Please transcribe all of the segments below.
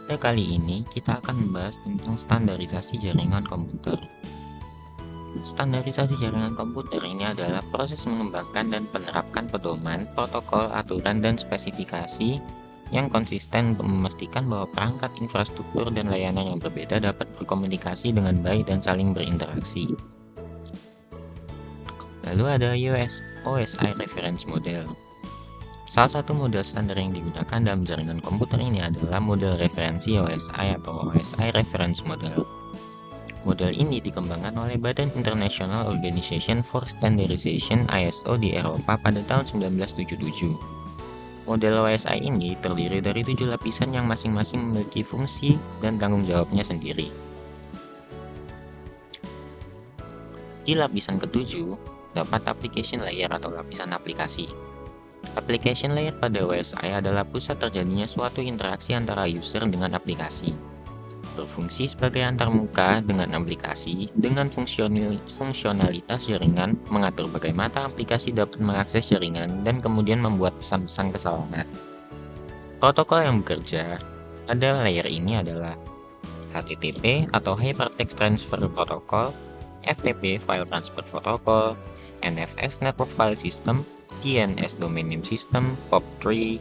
Pada kali ini, kita akan membahas tentang standarisasi jaringan komputer. Standarisasi jaringan komputer ini adalah proses mengembangkan dan menerapkan pedoman, protokol, aturan, dan spesifikasi yang konsisten untuk memastikan bahwa perangkat infrastruktur dan layanan yang berbeda dapat berkomunikasi dengan baik dan saling berinteraksi. Lalu ada OSI Reference Model. Salah satu model standar yang digunakan dalam jaringan komputer ini adalah model referensi OSI atau OSI Reference Model. Model ini dikembangkan oleh Badan International Organization for Standardization (ISO) di Eropa pada tahun 1977. Model OSI ini terdiri dari 7 lapisan yang masing-masing memiliki fungsi dan tanggung jawabnya sendiri. Di lapisan ketujuh, dapat application layer atau lapisan aplikasi. Application layer pada OSI adalah pusat terjadinya suatu interaksi antara user dengan aplikasi. Berfungsi sebagai antarmuka dengan aplikasi dengan fungsionalitas jaringan, mengatur bagaimana aplikasi dapat mengakses jaringan, dan kemudian membuat pesan-pesan ke salanan. Protokol yang bekerja pada layer ini adalah HTTP atau Hypertext Transfer Protocol, FTP File Transfer Protocol, NFS Network File System, DNS Domain Name System, POP3,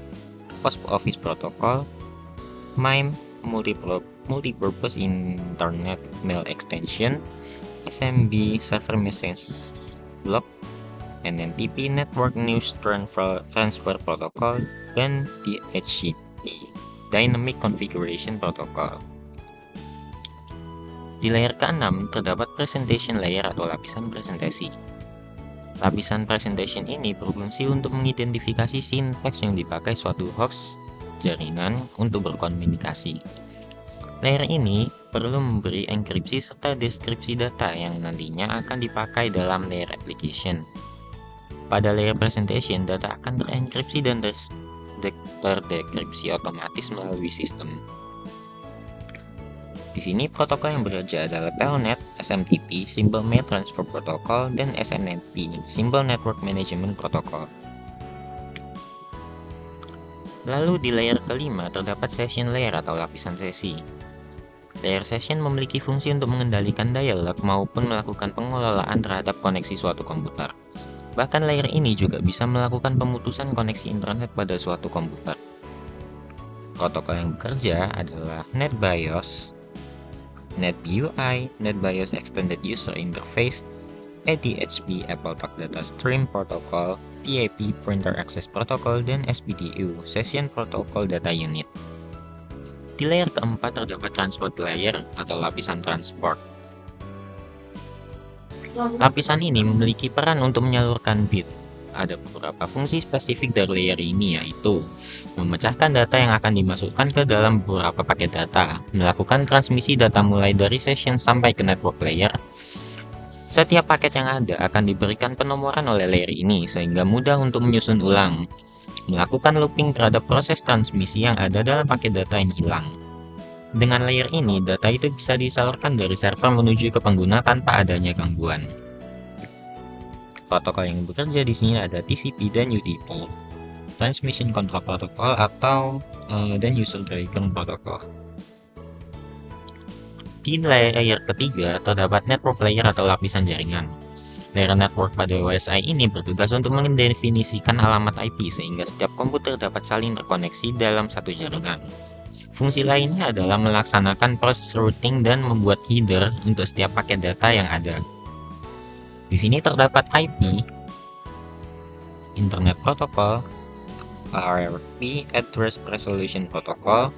Post Office Protocol, MIME Multipurpose Internet Mail Extension, SMB Server Message Block, NNTP Network News Transfer Protocol, dan DHCP Dynamic Configuration Protocol. Di layer ke-6 terdapat presentation layer atau lapisan presentasi. Lapisan presentation ini berfungsi untuk mengidentifikasi sintaks yang dipakai suatu host jaringan untuk berkomunikasi. Layer ini perlu memberi enkripsi serta deskripsi data yang nantinya akan dipakai dalam layer application. Pada layer presentation, data akan terenkripsi dan terdekripsi otomatis melalui sistem. Di sini protokol yang bekerja adalah Telnet, SMTP, Simple Mail Transfer Protocol, dan SNMP, Simple Network Management Protocol. Lalu di layer kelima terdapat session layer atau lapisan sesi. Layer session memiliki fungsi untuk mengendalikan dialog maupun melakukan pengelolaan terhadap koneksi suatu komputer. Bahkan layer ini juga bisa melakukan pemutusan koneksi internet pada suatu komputer. Protokol yang bekerja adalah NetBIOS, NetBUI, NetBIOS Extended User Interface, ADHP Apple Talk Data Stream Protocol, PAP Printer Access Protocol, dan SPDU Session Protocol Data Unit. Di layer keempat terdapat transport layer atau lapisan transport. Lapisan ini memiliki peran untuk menyalurkan bit. Ada beberapa fungsi spesifik dari layer ini, yaitu memecahkan data yang akan dimasukkan ke dalam beberapa paket data, melakukan transmisi data mulai dari session sampai ke network layer. Setiap paket yang ada akan diberikan penomoran oleh layer ini sehingga mudah untuk menyusun ulang, melakukan looping terhadap proses transmisi yang ada dalam paket data yang hilang. Dengan layer ini, data itu bisa disalurkan dari server menuju ke pengguna tanpa adanya gangguan. Protokol yang bekerja di sini ada TCP dan UDP, Transmission Control Protocol atau dan User Driven Protocol. Di layer ketiga terdapat network layer atau lapisan jaringan. Layer network pada OSI ini bertugas untuk mendefinisikan alamat IP sehingga setiap komputer dapat saling terkoneksi dalam satu jaringan. Fungsi lainnya adalah melaksanakan proses routing dan membuat header untuk setiap paket data yang ada. Di sini terdapat IP, Internet Protocol, RRP Address Resolution Protocol,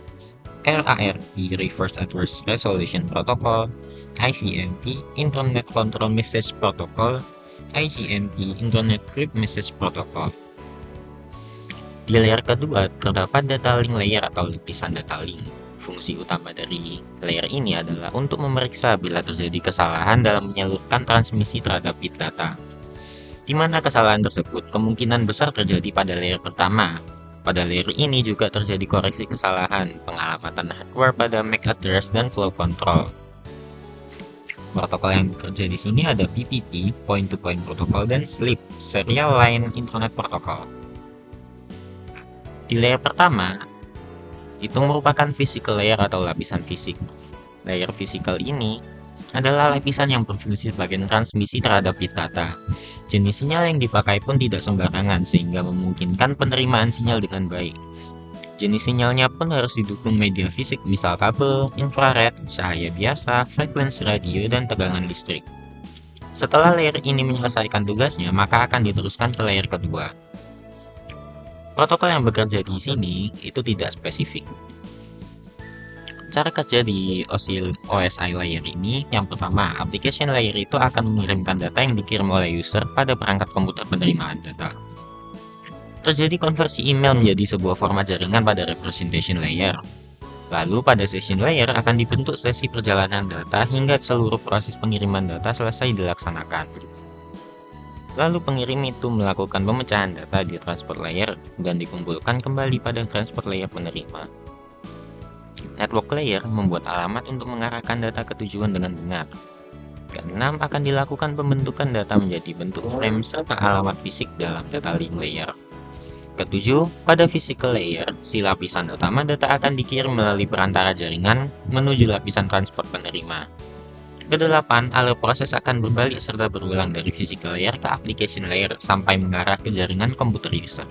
RARP Reverse Address Resolution Protocol, ICMP Internet Control Message Protocol, IGMP Internet Crypt Message Protocol. Di layer kedua terdapat data link layer atau lapisan data link. Fungsi utama dari layer ini adalah untuk memeriksa bila terjadi kesalahan dalam menyalurkan transmisi terhadap bit data. Di mana kesalahan tersebut kemungkinan besar terjadi pada layer pertama. Pada layer ini juga terjadi koreksi kesalahan, pengalamatan hardware pada MAC address dan flow control. Protokol yang bekerja di sini ada PPP, Point-to-Point Protocol, dan SLIP, Serial Line Internet Protocol. Di layer pertama, itu merupakan physical layer atau lapisan fisik. Layer physical ini adalah lapisan yang berfungsi sebagai transmisi terhadap bit data. Jenis sinyal yang dipakai pun tidak sembarangan sehingga memungkinkan penerimaan sinyal dengan baik. Jenis sinyalnya pun harus didukung media fisik misal kabel, infrared, cahaya biasa, frekuensi radio, dan tegangan listrik. Setelah layer ini menyelesaikan tugasnya, maka akan diteruskan ke layer kedua. Protokol yang bekerja di sini itu tidak spesifik. Cara kerja di OSI layer ini, yang pertama, application layer itu akan mengirimkan data yang dikirim oleh user pada perangkat komputer penerimaan data. Terjadi konversi email menjadi sebuah format jaringan pada representation layer. Lalu pada session layer akan dibentuk sesi perjalanan data hingga seluruh proses pengiriman data selesai dilaksanakan. Lalu pengirim itu melakukan pemecahan data di transport layer dan dikumpulkan kembali pada transport layer penerima. Network layer membuat alamat untuk mengarahkan data ke tujuan dengan benar. Keenam, akan dilakukan pembentukan data menjadi bentuk frame serta alamat fisik dalam data link layer. Ketujuh, pada physical layer, si lapisan utama data akan dikirim melalui perantara jaringan menuju lapisan transport penerima. Kedelapan, alur proses akan berbalik serta berulang dari physical layer ke application layer sampai mengarah ke jaringan komputer user.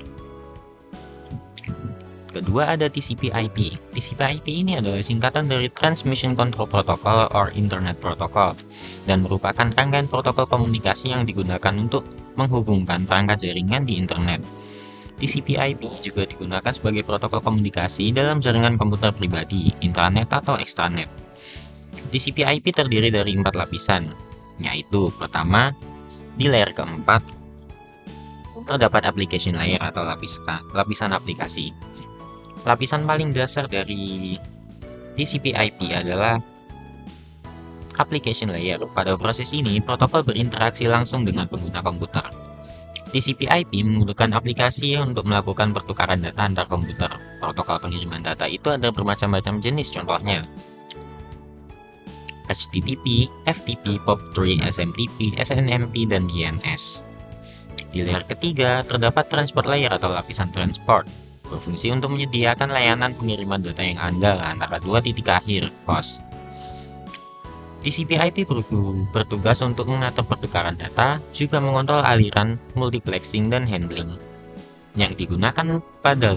Kedua ada TCP/IP. TCP/IP ini adalah singkatan dari Transmission Control Protocol or Internet Protocol dan merupakan rangkaian protokol komunikasi yang digunakan untuk menghubungkan perangkat jaringan di internet. TCP/IP juga digunakan sebagai protokol komunikasi dalam jaringan komputer pribadi, intranet atau extranet. TCP/IP terdiri dari 4 lapisan, yaitu pertama, di layer keempat terdapat application layer atau lapisan aplikasi. Lapisan paling dasar dari TCP/IP adalah application layer. Pada proses ini, protokol berinteraksi langsung dengan pengguna komputer. TCP/IP memudahkan aplikasi untuk melakukan pertukaran data antar komputer. Protokol pengiriman data itu ada bermacam-macam jenis, contohnya HTTP, FTP, POP3, SMTP, SNMP, dan DNS. Di layer ketiga, terdapat transport layer atau lapisan transport. Berfungsi untuk menyediakan layanan pengiriman data yang andal antara dua titik akhir, host. TCP/IP bertugas untuk mengatur pertukaran data, juga mengontrol aliran, multiplexing, dan handling. Yang digunakan pada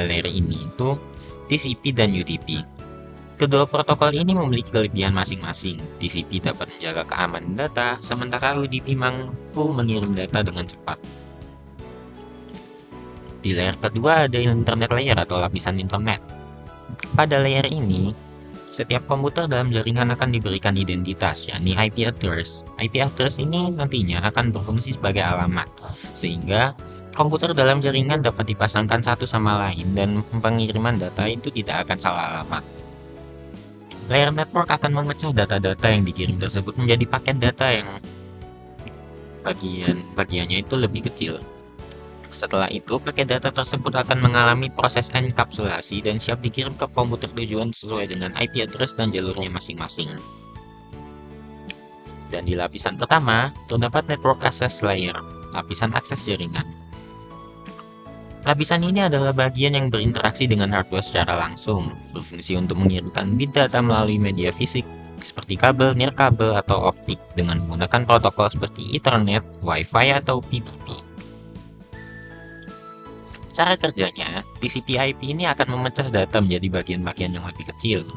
layer ini itu TCP dan UDP. Kedua protokol ini memiliki kelebihan masing-masing. TCP dapat menjaga keamanan data, sementara UDP mampu mengirim data dengan cepat. Di layer kedua ada internet layer atau lapisan internet. Pada layer ini, setiap komputer dalam jaringan akan diberikan identitas, yakni IP address. IP address ini nantinya akan berfungsi sebagai alamat, sehingga komputer dalam jaringan dapat dipasangkan satu sama lain dan pengiriman data itu tidak akan salah alamat. Layer network akan memecah data-data yang dikirim tersebut menjadi paket data yang bagiannya itu lebih kecil. Setelah itu, paket data tersebut akan mengalami proses enkapsulasi dan siap dikirim ke komputer tujuan sesuai dengan IP address dan jalurnya masing-masing. Dan di lapisan pertama, terdapat network access layer, lapisan akses jaringan. Lapisan ini adalah bagian yang berinteraksi dengan hardware secara langsung, berfungsi untuk mengirimkan bit data melalui media fisik, seperti kabel, nirkabel, atau optik, dengan menggunakan protokol seperti Ethernet, Wi-Fi, atau PPP. Cara kerjanya, TCP/IP ini akan memecah data menjadi bagian-bagian yang lebih kecil.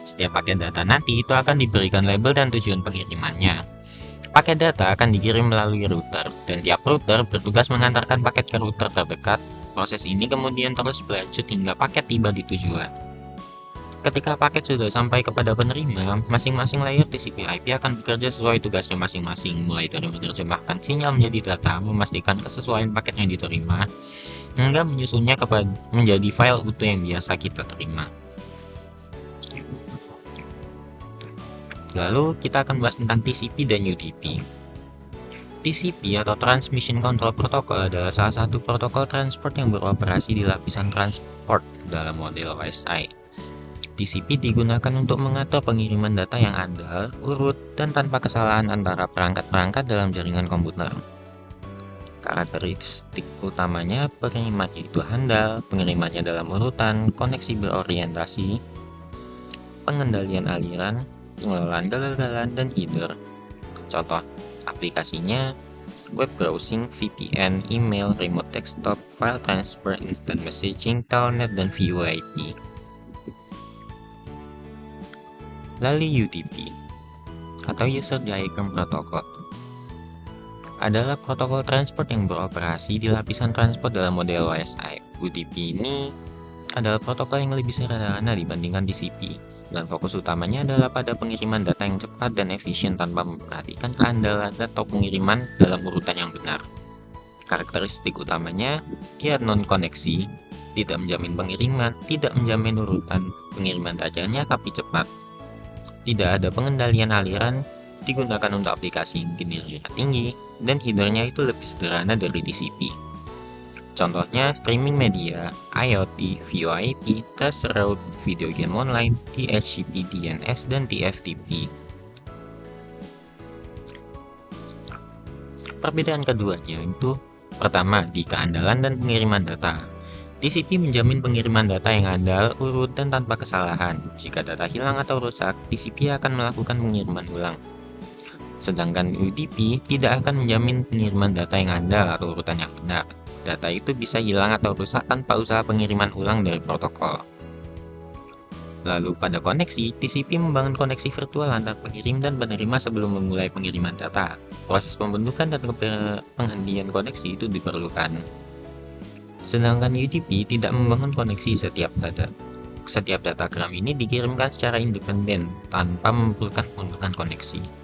Setiap paket data nanti itu akan diberikan label dan tujuan pengirimannya. Paket data akan dikirim melalui router, dan tiap router bertugas mengantarkan paket ke router terdekat. Proses ini kemudian terus berlanjut hingga paket tiba di tujuan. Ketika paket sudah sampai kepada penerima, masing-masing layer TCP/IP akan bekerja sesuai tugasnya masing-masing, mulai dari menerjemahkan sinyal menjadi data, memastikan kesesuaian paket yang diterima, hingga menyusunnya menjadi file utuh yang biasa kita terima. Lalu kita akan bahas tentang TCP dan UDP. TCP atau Transmission Control Protocol adalah salah satu protokol transport yang beroperasi di lapisan transport dalam model OSI. TCP digunakan untuk mengatur pengiriman data yang andal, urut, dan tanpa kesalahan antara perangkat-perangkat dalam jaringan komputer. Karakteristik utamanya pengirimannya itu handal, pengirimannya dalam urutan, koneksi berorientasi, pengendalian aliran, pengelolaan kegagalan, dan header. Contoh aplikasinya web browsing, VPN, email, remote desktop, file transfer, instant messaging, telnet, dan VoIP. Lalu UDP atau User Diagram Protocol adalah protokol transport yang beroperasi di lapisan transport dalam model OSI. UDP ini adalah protokol yang lebih sederhana dibandingkan TCP, dan fokus utamanya adalah pada pengiriman data yang cepat dan efisien tanpa memperhatikan keandalan atau pengiriman dalam urutan yang benar. Karakteristik utamanya, dia non-koneksi, tidak menjamin pengiriman, tidak menjamin urutan pengiriman datanya tapi cepat. Tidak ada pengendalian aliran, digunakan untuk aplikasi kinerja tinggi, dan headernya itu lebih sederhana dari TCP. Contohnya streaming media, IoT, VoIP, trace route, video game online, DHCP, DNS, dan TFTP. Perbedaan keduanya itu, pertama, di keandalan dan pengiriman data. TCP menjamin pengiriman data yang andal, urut, dan tanpa kesalahan. Jika data hilang atau rusak, TCP akan melakukan pengiriman ulang. Sedangkan UDP tidak akan menjamin pengiriman data yang andal atau urutan yang benar. Data itu bisa hilang atau rusak tanpa usaha pengiriman ulang dari protokol. Lalu pada koneksi, TCP membangun koneksi virtual antar pengirim dan penerima sebelum memulai pengiriman data. Proses pembentukan dan penghentian koneksi itu diperlukan. Sedangkan UDP tidak membangun koneksi setiap datagram ini dikirimkan secara independen tanpa memerlukan pembentukan koneksi.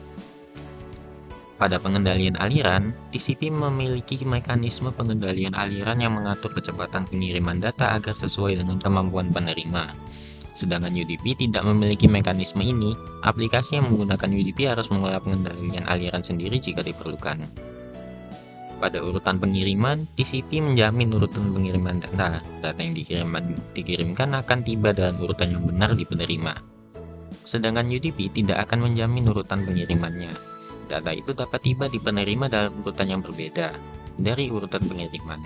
Pada pengendalian aliran, TCP memiliki mekanisme pengendalian aliran yang mengatur kecepatan pengiriman data agar sesuai dengan kemampuan penerima. Sedangkan UDP tidak memiliki mekanisme ini, aplikasi yang menggunakan UDP harus mengolah pengendalian aliran sendiri jika diperlukan. Pada urutan pengiriman, TCP menjamin urutan pengiriman data. Data yang dikirimkan akan tiba dalam urutan yang benar di penerima. Sedangkan UDP tidak akan menjamin urutan pengirimannya. Data itu dapat tiba di penerima dalam urutan yang berbeda dari urutan pengiriman.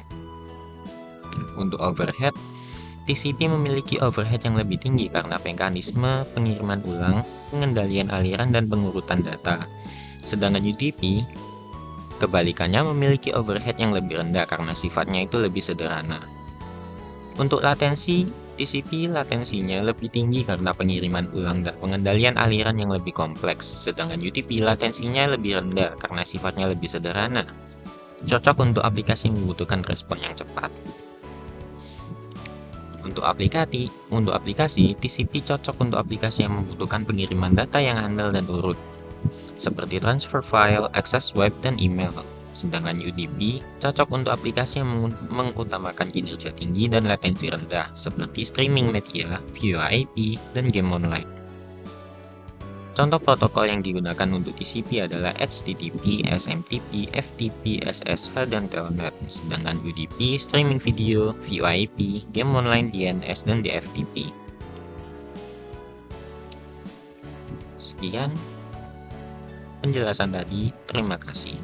Untuk overhead, TCP memiliki overhead yang lebih tinggi karena mekanisme pengiriman ulang, pengendalian aliran, dan pengurutan data. Sedangkan UDP kebalikannya memiliki overhead yang lebih rendah karena sifatnya itu lebih sederhana. Untuk latensi, TCP latensinya lebih tinggi karena pengiriman ulang dan pengendalian aliran yang lebih kompleks, sedangkan UDP latensinya lebih rendah karena sifatnya lebih sederhana. Cocok untuk aplikasi yang membutuhkan respon yang cepat. Untuk aplikasi, TCP cocok untuk aplikasi yang membutuhkan pengiriman data yang handal dan urut, seperti transfer file, akses web, dan email. Sedangkan UDP cocok untuk aplikasi yang mengutamakan kinerja tinggi dan latensi rendah, seperti streaming media, VoIP, dan game online. Contoh protokol yang digunakan untuk TCP adalah HTTP, SMTP, FTP, SSH, dan Telnet. Sedangkan UDP, streaming video, VoIP, game online, DNS, dan DFTP. Sekian penjelasan tadi, terima kasih.